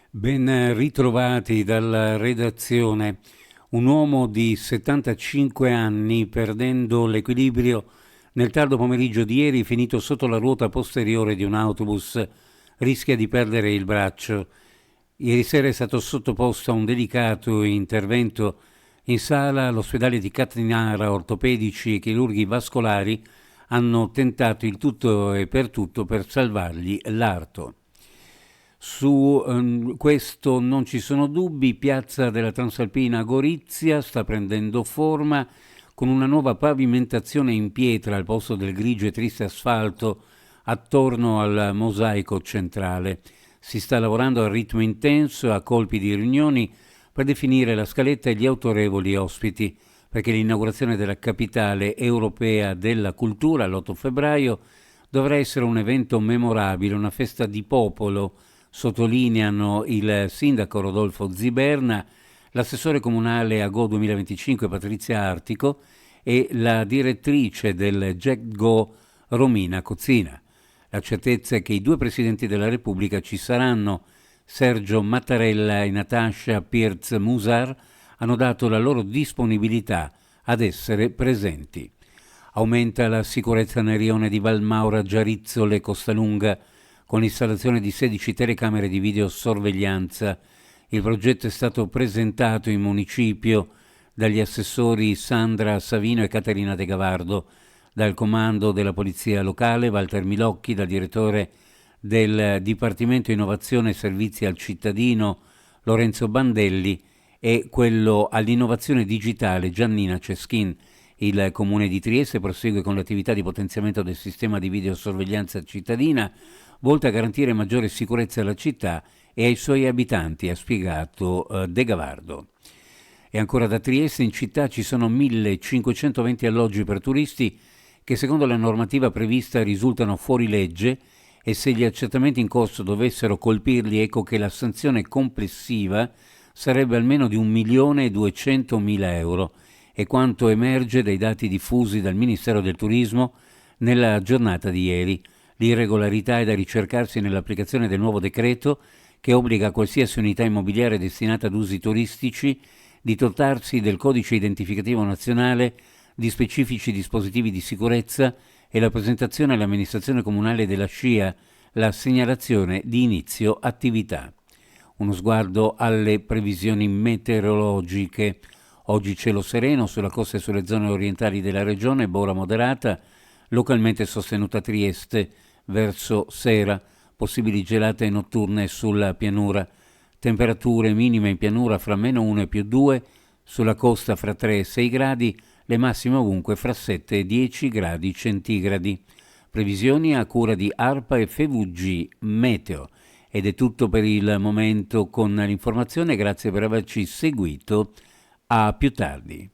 Ben ritrovati dalla redazione. Un uomo di 75 anni, perdendo l'equilibrio nel tardo pomeriggio di ieri, finito sotto la ruota posteriore di un autobus, rischia di perdere il braccio. Ieri sera è stato sottoposto a un delicato intervento in sala all'ospedale di Catrinara. Ortopedici e chirurghi vascolari hanno tentato il tutto e per tutto per salvargli l'arto. Su questo non ci sono dubbi. Piazza della Transalpina a Gorizia sta prendendo forma con una nuova pavimentazione in pietra al posto del grigio e triste asfalto attorno al mosaico centrale. Si sta lavorando a ritmo intenso, a colpi di riunioni, per definire la scaletta e gli autorevoli ospiti, perché l'inaugurazione della capitale europea della cultura l'8 febbraio dovrà essere un evento memorabile, una festa di popolo, sottolineano il sindaco Rodolfo Ziberna, l'assessore comunale a Go 2025 Patrizia Artico e la direttrice del GetGo Romina Cozzina. La certezza è che i due presidenti della Repubblica ci saranno. Sergio Mattarella e Natasha Pirc-Musar hanno dato la loro disponibilità ad essere presenti. Aumenta la sicurezza nel rione di Valmaura, Giarizzole, Costalunga, con l'installazione di 16 telecamere di videosorveglianza. Il progetto è stato presentato in municipio dagli assessori Sandra Savino e Caterina De Gavardo, dal comando della Polizia Locale Walter Milocchi, dal direttore del Dipartimento Innovazione e Servizi al Cittadino Lorenzo Bandelli e quello all'innovazione digitale Giannina Ceschin. Il Comune di Trieste prosegue con l'attività di potenziamento del sistema di videosorveglianza cittadina volta a garantire maggiore sicurezza alla città e ai suoi abitanti, ha spiegato De Gavardo. E ancora da Trieste, in città ci sono 1520 alloggi per turisti che secondo la normativa prevista risultano fuori legge e se gli accertamenti in corso dovessero colpirli, ecco che la sanzione complessiva sarebbe almeno di 1.200.000 euro, è quanto emerge dai dati diffusi dal Ministero del Turismo nella giornata di ieri. L'irregolarità è da ricercarsi nell'applicazione del nuovo decreto che obbliga qualsiasi unità immobiliare destinata ad usi turistici di dotarsi del codice identificativo nazionale, di specifici dispositivi di sicurezza e la presentazione all'amministrazione comunale della SCIA, la segnalazione di inizio attività. Uno sguardo alle previsioni meteorologiche. Oggi cielo sereno sulla costa e sulle zone orientali della regione, bora moderata, localmente sostenuta a Trieste, verso sera, possibili gelate notturne sulla pianura, temperature minime in pianura fra -1 e +2, sulla costa fra 3 e 6 gradi, le massime ovunque fra 7 e 10 gradi centigradi. Previsioni a cura di ARPA e FVG Meteo. Ed è tutto per il momento con l'informazione, grazie per averci seguito, a più tardi.